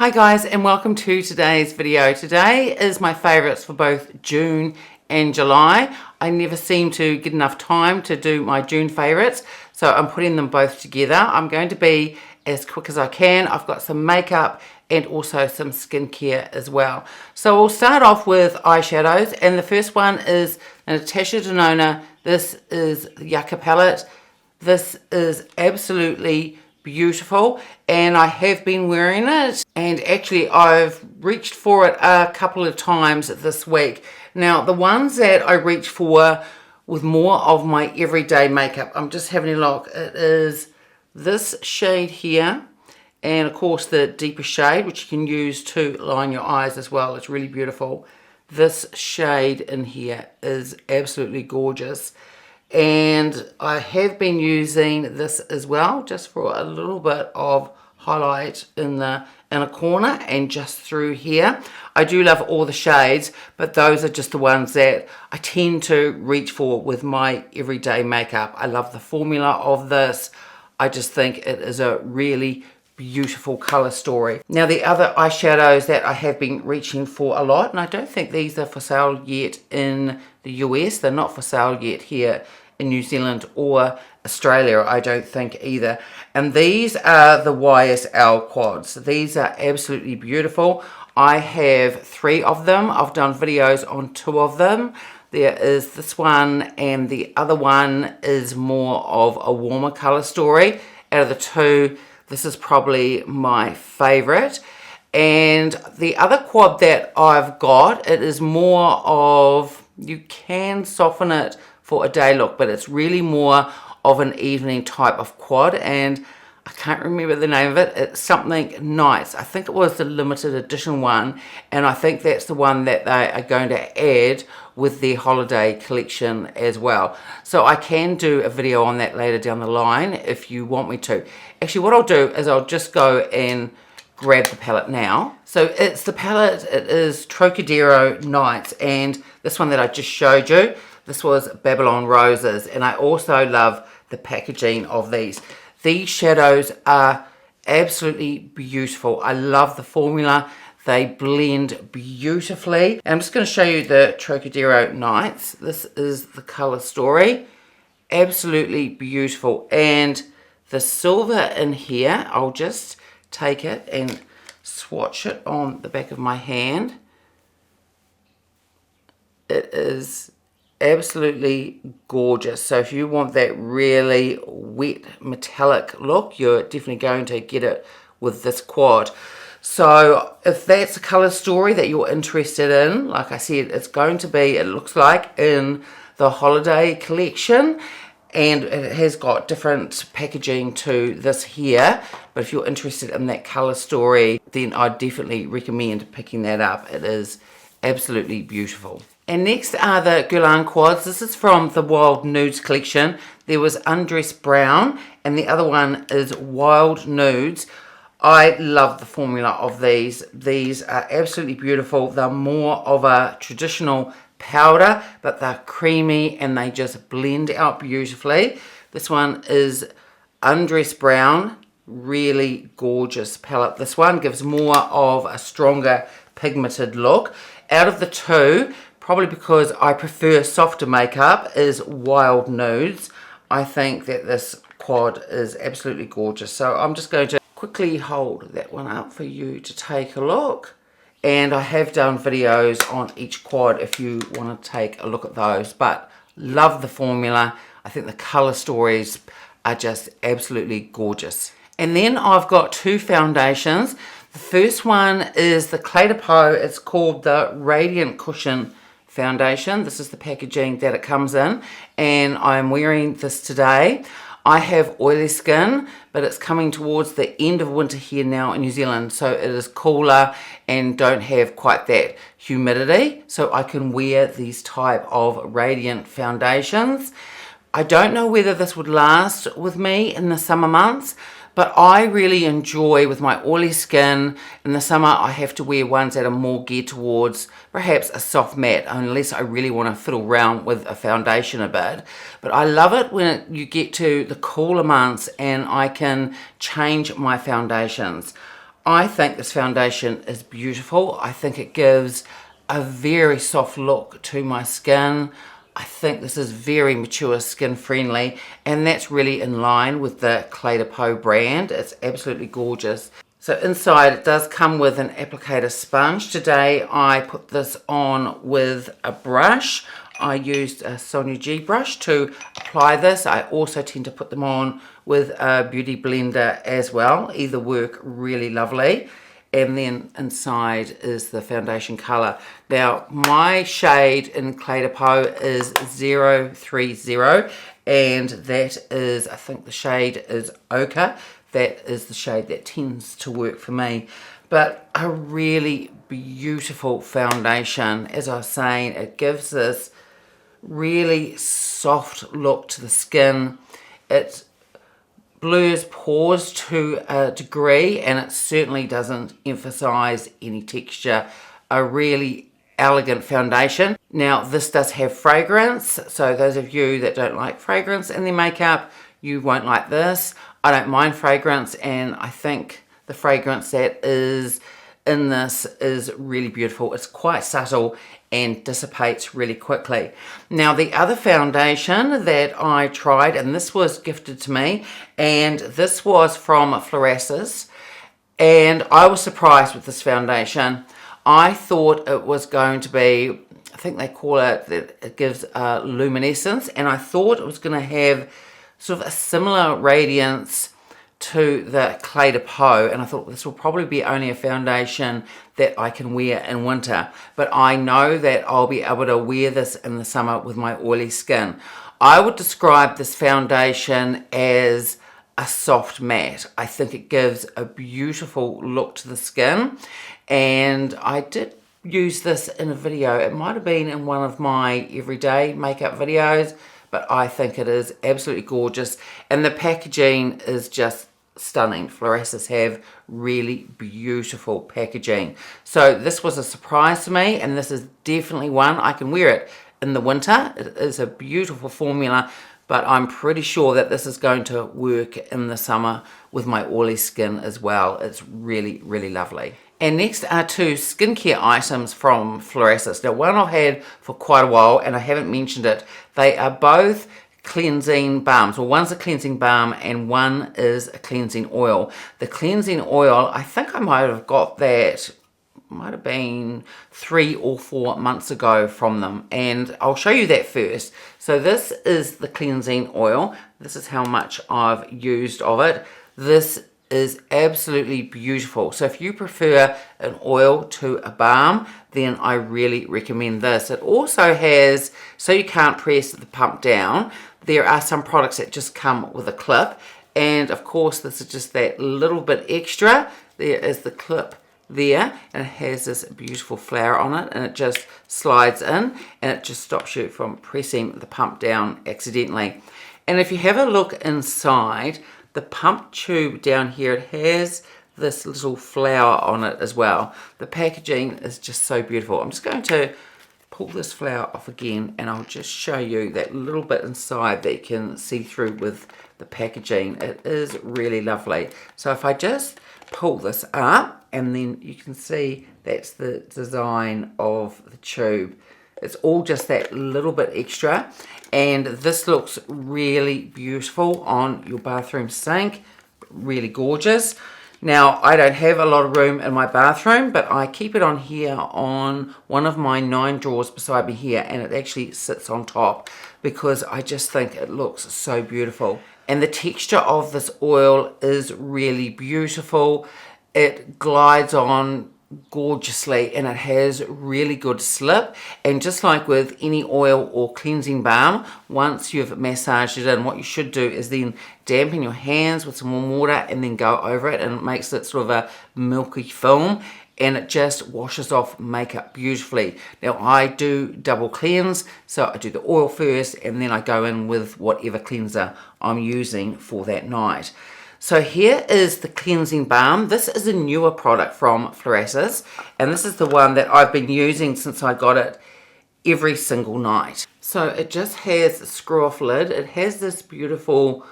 Hi guys, and welcome to today's video. Today is my favourites for both June and July. I never seem to get enough time to do my June favourites, so I'm putting them both together. I'm going to be as quick as I can. I've got some makeup and also some skincare as well. So we'll start off with eyeshadows, and the first one is Natasha Denona. This is the Yucca palette. This is absolutely beautiful, and I have been wearing it, and actually I've reached for it a couple of times this week. Now the ones that I reach for with more of my everyday makeup, I'm just having a look, it is this shade here, and of course the deeper shade which you can use to line your eyes as well. It's really beautiful. This shade in here is absolutely gorgeous. And I have been using this as well, just for a little bit of highlight in the inner corner and just through here. I do love all the shades, but those are just the ones that I tend to reach for with my everyday makeup. I love the formula of this. I just think it is a really beautiful color story. Now the other eyeshadows that I have been reaching for a lot, and I don't think these are for sale yet in the US, they're not for sale yet here in New Zealand or Australia, I don't think either. And these are the YSL quads. These are absolutely beautiful. I have 3 of them. I've done videos on 2 of them. There is this one, and the other one is more of a warmer color story. Out of the 2, this is probably my favorite. And the other quad that I've got, it is more of, you can soften it for a day look, but it's really more of an evening type of quad, and I can't remember the name of it. It's something nice. I think it was the limited edition one, and I think that's the one that they are going to add with their holiday collection as well. So I can do a video on that later down the line if you want me to. Actually, what I'll do is I'll just go and grab the palette now. So it's the palette, it is Trocadero Nights, and this one that I just showed you, this was Babylon Roses, and I also love the packaging of these. These shadows are absolutely beautiful. I love the formula. They blend beautifully. And I'm just going to show you the Trocadero Nights. This is the color story. Absolutely beautiful. And the silver in here, I'll just take it and swatch it on the back of my hand. It is absolutely gorgeous. So if you want that really wet metallic look, you're definitely going to get it with this quad. So if that's a color story that you're interested in, like I said, it's going to be, it looks like, in the holiday collection, and it has got different packaging to this here. But if you're interested in that color story, then I definitely recommend picking that up. It is absolutely beautiful. And next are the Guerlain quads. This is from the Wild Nudes collection. There was Undressed Brown, and the other one is Wild Nudes. I love the formula of these. These are absolutely beautiful. They're more of a traditional powder, but they're creamy and they just blend out beautifully. This one is Undressed Brown. Really gorgeous palette. This one gives more of a stronger pigmented look. Out of the 2, probably because I prefer softer makeup, is Wild Nudes. I think that this quad is absolutely gorgeous. So I'm just going to quickly hold that one up for you to take a look. And I have done videos on each quad if you want to take a look at those. But love the formula. I think the color stories are just absolutely gorgeous. And then I've got 2 foundations. The first one is the Peau. It's called the Radiant Cushion Foundation. This is the packaging that it comes in, and I'm wearing this today. I have oily skin, but it's coming towards the end of winter here now in New Zealand, so it is cooler and don't have quite that humidity, so I can wear these type of radiant foundations. I don't know whether this would last with me in the summer months, but I really enjoy, with my oily skin, in the summer I have to wear ones that are more geared towards perhaps a soft matte, unless I really want to fiddle around with a foundation a bit. But I love it when you get to the cooler months and I can change my foundations. I think this foundation is beautiful. I think it gives a very soft look to my skin. I think this is very mature skin friendly, and that's really in line with the Peau brand. It's absolutely gorgeous. So inside it does come with an applicator sponge. Today I put this on with a brush. I used a Sonia G brush to apply this. I also tend to put them on with a beauty blender as well. Either work really lovely. And then inside is the foundation colour. Now my shade in Peau is 030, and that is, I think the shade is Ochre. That is the shade that tends to work for me. But a really beautiful foundation. As I was saying, it gives this really soft look to the skin. It blurs pores to a degree, and it certainly doesn't emphasize any texture. A really elegant foundation. Now this does have fragrance, so those of you that don't like fragrance in their makeup, you won't like this. I don't mind fragrance, and I think the fragrance that is in this is really beautiful. It's quite subtle and dissipates really quickly. Now the other foundation that I tried, and this was gifted to me, and this was from Fluoresces, and I was surprised with this foundation. I thought it was going to be, I think they call it, that it gives luminescence, and I thought it was going to have sort of a similar radiance to the Peau, and I thought this will probably be only a foundation that I can wear in winter, but I know that I'll be able to wear this in the summer with my oily skin. I would describe this foundation as a soft matte. I think it gives a beautiful look to the skin, and I did use this in a video. It might have been in one of my everyday makeup videos, but I think it is absolutely gorgeous, and the packaging is just stunning. Fluoresces have really beautiful packaging. So this was a surprise to me, and this is definitely one I can wear it in the winter. It is a beautiful formula, but I'm pretty sure that this is going to work in the summer with my oily skin as well. It's really, really lovely. And next are two skincare items from Fluoresces. Now one I've had for quite a while and I haven't mentioned it. They are both cleansing balms. Well, one's a cleansing balm and one is a cleansing oil. The cleansing oil, I think I might have got that, might have been 3 or 4 months ago from them, and I'll show you that first. So this is the cleansing oil. This is how much I've used of it. This is absolutely beautiful. So if you prefer an oil to a balm, then I really recommend this. It also has, so you can't press the pump down, there are some products that just come with a clip, and of course this is just that little bit extra. There is the clip there, and it has this beautiful flower on it, and it just slides in and it just stops you from pressing the pump down accidentally. And if you have a look inside, the pump tube down here, it has this little flower on it as well. The packaging is just so beautiful. I'm just going to pull this flower off again, and I'll just show you that little bit inside that you can see through with the packaging. It is really lovely. So if I just pull this up, and then you can see that's the design of the tube. It's all just that little bit extra, and this looks really beautiful on your bathroom sink. Really gorgeous. Now, I don't have a lot of room in my bathroom, but I keep it on here on one of my 9 drawers beside me here, and it actually sits on top because I just think it looks so beautiful. And the texture of this oil is really beautiful. It glides on gorgeously, and it has really good slip. And just like with any oil or cleansing balm, once you've massaged it in, what you should do is then dampen your hands with some warm water and then go over it, and it makes it sort of a milky film, and it just washes off makeup beautifully. Now I do double cleanse, so I do the oil first and then I go in with whatever cleanser I'm using for that night. So here is the cleansing balm. This is a newer product from Fluoresces, and this is the one that I've been using since I got it every single night. So it just has a screw off lid. It has this beautiful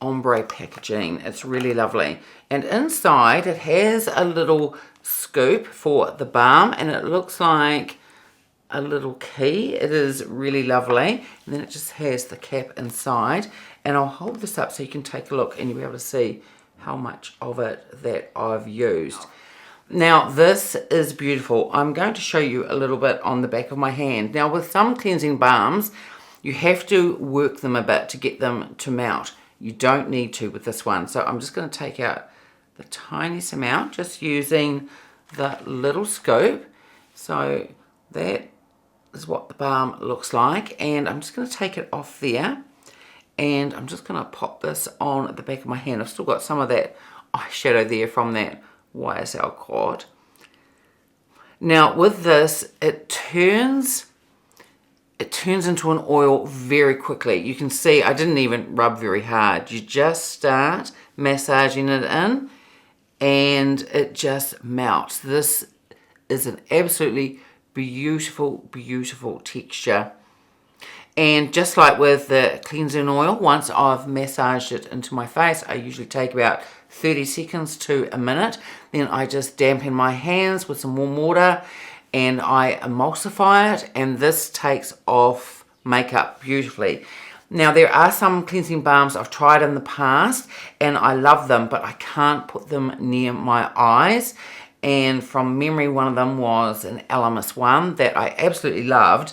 ombre packaging. It's really lovely. And inside it has a little scoop for the balm, and it looks like a little key. It is really lovely. And then it just has the cap inside. And I'll hold this up so you can take a look and you'll be able to see how much of it that I've used. Now this is beautiful. I'm going to show you a little bit on the back of my hand. Now with some cleansing balms, you have to work them a bit to get them to melt. You don't need to with this one. So I'm just going to take out the tiniest amount, just using the little scoop. So that is what the balm looks like. And I'm just going to take it off there. And I'm just going to pop this on the back of my hand. I've still got some of that eyeshadow there from that YSL quad. Now with this, it turns into an oil very quickly. You can see I didn't even rub very hard. You just start massaging it in and it just melts. This is an absolutely beautiful, beautiful texture. And just like with the cleansing oil, once I've massaged it into my face, I usually take about 30 seconds to a minute. Then I just dampen my hands with some warm water and I emulsify it, and this takes off makeup beautifully. Now there are some cleansing balms I've tried in the past and I love them, but I can't put them near my eyes. And from memory, one of them was an Elemis one that I absolutely loved.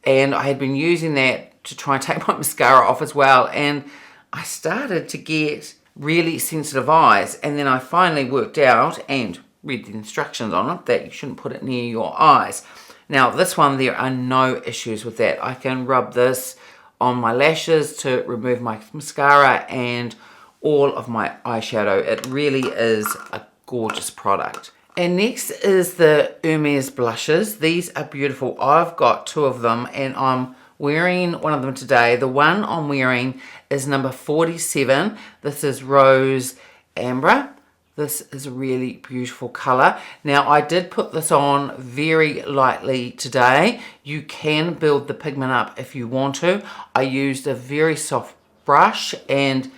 And I had been using that to try and take my mascara off as well. And I started to get really sensitive eyes. And then I finally worked out and read the instructions on it that you shouldn't put it near your eyes. Now this one, there are no issues with that. I can rub this on my lashes to remove my mascara and all of my eyeshadow. It really is a gorgeous product. And next is the UMES blushes. These are beautiful. I've got two of them and I'm wearing one of them today. The one I'm wearing is number 47. This is Rose Amber. This is a really beautiful color. Now I did put this on very lightly today. You can build the pigment up if you want to. I used a very soft brush and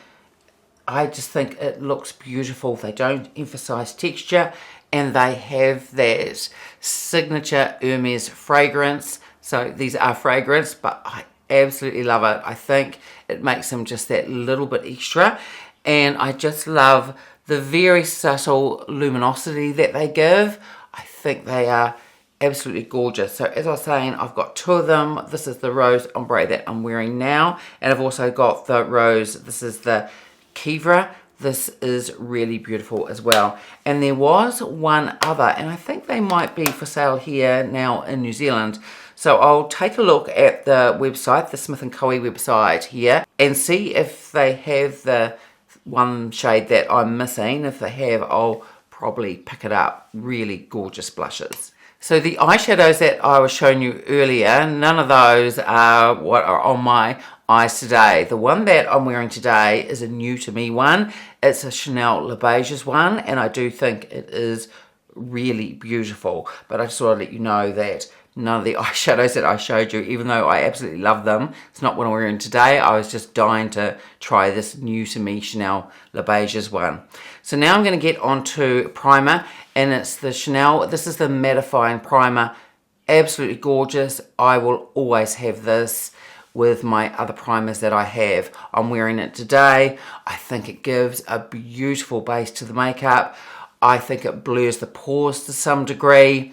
I just think it looks beautiful. They don't emphasize texture and they have that signature UMES fragrance. So these are fragrance, but I absolutely love it. I think it makes them just that little bit extra. And I just love the very subtle luminosity that they give. I think they are absolutely gorgeous. So as I was saying, I've got two of them. This is the Rose Ombre that I'm wearing now. And I've also got the Rose, this is the Kivra. This is really beautiful as well. And there was one other, and I think they might be for sale here now in New Zealand. So I'll take a look at the website, the Smith & Co. website here, and see if they have the one shade that I'm missing. If they have, I'll probably pick it up. Really gorgeous blushes. So the eyeshadows that I was showing you earlier, none of those are what are on my eyes today. The one that I'm wearing today is a new to me one. It's a Chanel Le Beiges one, and I do think it is really beautiful. But I just want to let you know that none of the eyeshadows that I showed you, even though I absolutely love them, it's not what I'm wearing today. I was just dying to try this new to me Chanel Le Beiges one. So now I'm going to get onto primer, and it's the Chanel, this is the mattifying primer. Absolutely gorgeous. I will always have this with my other primers that I have. I'm wearing it today. I think it gives a beautiful base to the makeup. I think it blurs the pores to some degree.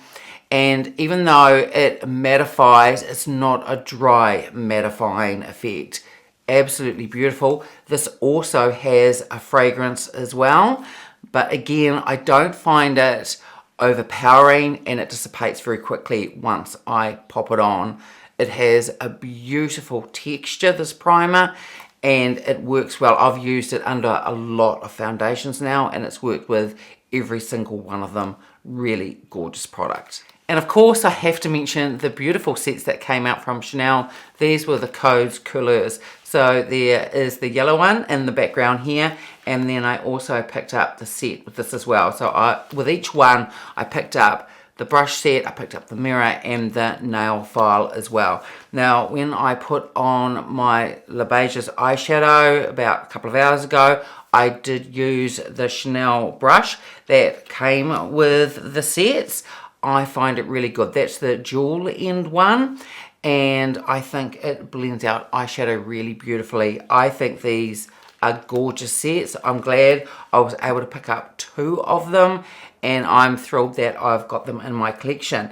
And even though it mattifies, it's not a dry mattifying effect. Absolutely beautiful. This also has a fragrance as well. But again, I don't find it overpowering and it dissipates very quickly once I pop it on. It has a beautiful texture, this primer, and it works well. I've used it under a lot of foundations now and it's worked with every single one of them. Really gorgeous product. And of course I have to mention the beautiful sets that came out from Chanel. These were the Codes Couleurs. So there is the yellow one in the background here, and then I also picked up the set with this as well. So with each one I picked up the brush set, I picked up the mirror and the nail file as well. Now, when I put on my La Beige's eyeshadow about a couple of hours ago, I did use the Chanel brush that came with the sets. I find it really good. That's the dual end one, and I think it blends out eyeshadow really beautifully. I think these are gorgeous sets. I'm glad I was able to pick up 2 of them, and I'm thrilled that I've got them in my collection.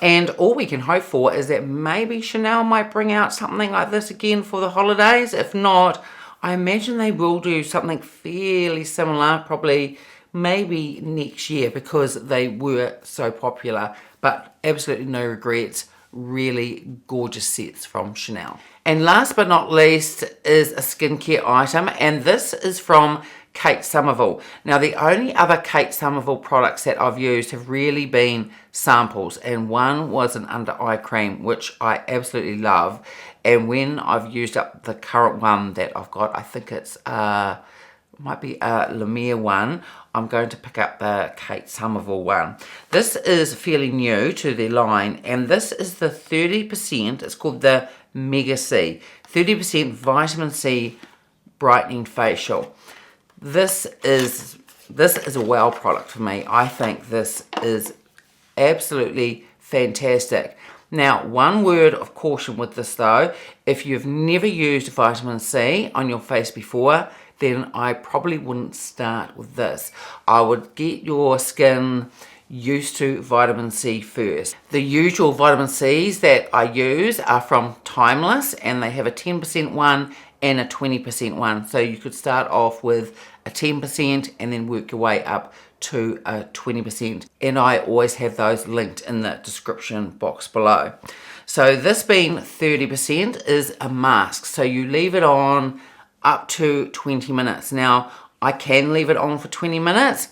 And all we can hope for is that maybe Chanel might bring out something like this again for the holidays. If not, I imagine they will do something fairly similar, probably maybe next year, because they were so popular. But absolutely no regrets. Really gorgeous sets from Chanel. And last but not least is a skincare item, and this is from Kate Somerville. Now, the only other Kate Somerville products that I've used have really been samples, and one was an under eye cream, which I absolutely love. And when I've used up the current one that I've got, I think it's might be a La Mer one, I'm going to pick up the Kate Somerville one. This is fairly new to the line, and this is the 30%, it's called the Mega C, 30% vitamin C brightening facial. This is a wow product for me. I think this is absolutely fantastic. Now, one word of caution with this though, if you've never used vitamin C on your face before, then I probably wouldn't start with this. I would get your skin used to vitamin C first. The usual vitamin C's that I use are from Timeless, and they have a 10% one and a 20% one. So you could start off with a 10% and then work your way up to a 20%. And I always have those linked in the description box below. So this being 30% is a mask. So you leave it on up to 20 minutes. Now, I can leave it on for 20 minutes.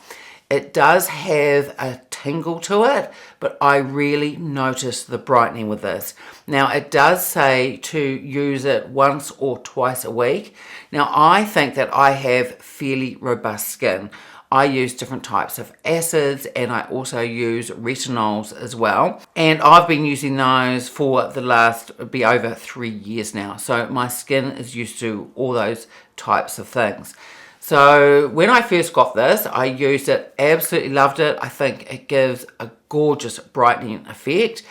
It does have a tingle to it, but I really notice the brightening with this. Now, it does say to use it once or twice a week. Now, I think that I have fairly robust skin. I use different types of acids, and I also use retinols as well. And I've been using those for the last, be over 3 years now. So my skin is used to all those types of things. So when I first got this, I used it, absolutely loved it. I think it gives a gorgeous brightening effect.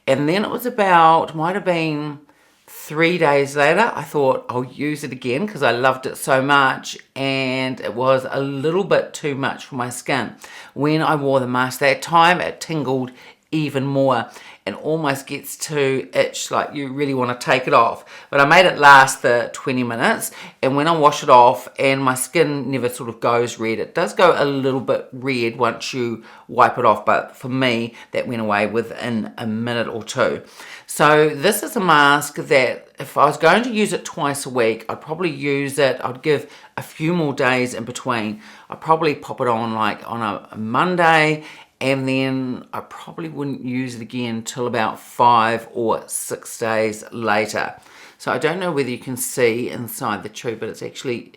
And then it was about, might have been 3 days later, I thought I'll use it again because I loved it so much, and it was a little bit too much for my skin. When I wore the mask that time, it tingled even more and almost gets to itch, like you really want to take it off. But I made it last the 20 minutes, and when I wash it off, and my skin never sort of goes red. It does go a little bit red once you wipe it off, but for me, that went away within a minute or two. So this is a mask that if I was going to use it twice a week, I'd probably use it, I'd give a few more days in between. I'd probably pop it on like on a Monday, and then I probably wouldn't use it again till about 5 or 6 days later. So I don't know whether you can see inside the tube, but it's actually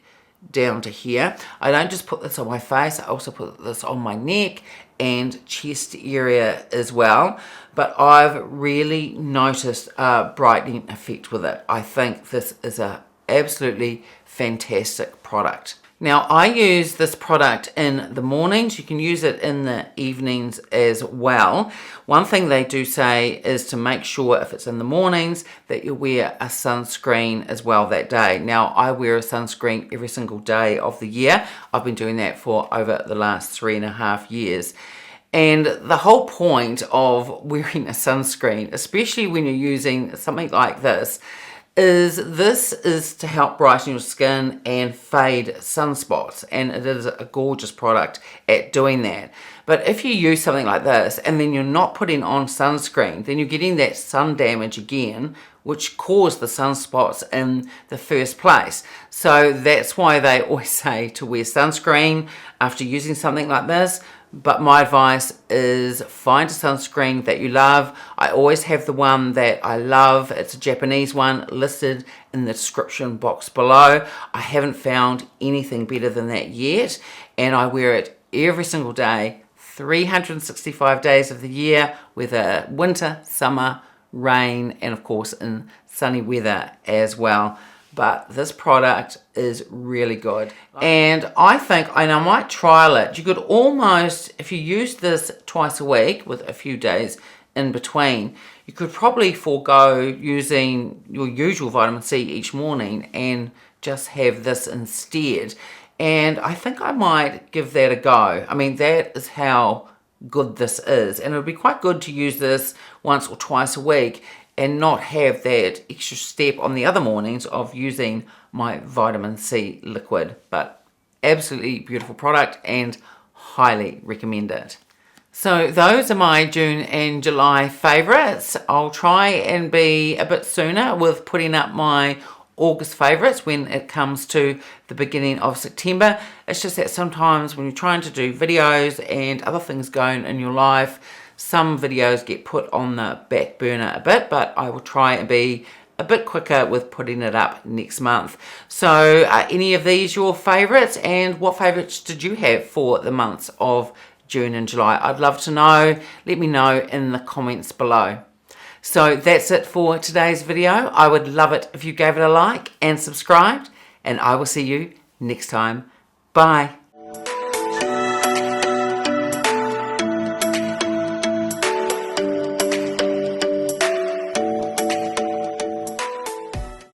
down to here. I don't just put this on my face, I also put this on my neck and chest area as well. But I've really noticed a brightening effect with it. I think this is a absolutely fantastic product. Now, I use this product in the mornings. You can use it in the evenings as well. One thing they do say is to make sure if it's in the mornings that you wear a sunscreen as well that day. Now, I wear a sunscreen every single day of the year. I've been doing that for over the last 3.5 years. And the whole point of wearing a sunscreen, especially when you're using something like this is to help brighten your skin and fade sunspots, and it is a gorgeous product at doing that. But if you use something like this and then you're not putting on sunscreen, then you're getting that sun damage again, which caused the sunspots in the first place. So that's why they always say to wear sunscreen after using something like this. But my advice is find a sunscreen that you love. I always have the one that I love. It's a Japanese one listed in the description box below. I haven't found anything better than that yet, and I wear it every single day, 365 days of the year, whether winter, summer, rain, and of course in sunny weather as well. But this product is really good. And I think, and I might trial it, you could almost, if you use this twice a week with a few days in between, you could probably forego using your usual vitamin C each morning and just have this instead. And I think I might give that a go. I mean, that is how good this is. And it would be quite good to use this once or twice a week and not have that extra step on the other mornings of using my vitamin C liquid. But absolutely beautiful product and highly recommend it. So those are my June and July favourites. I'll try and be a bit sooner with putting up my August favourites when it comes to the beginning of September. It's just that sometimes when you're trying to do videos and other things going in your life, some videos get put on the back burner a bit, but I will try and be a bit quicker with putting it up next month. So are any of these your favourites, and what favourites did you have for the months of June and July? I'd love to know. Let me know in the comments below. So that's it for today's video. I would love it if you gave it a like and subscribed, and I will see you next time. Bye.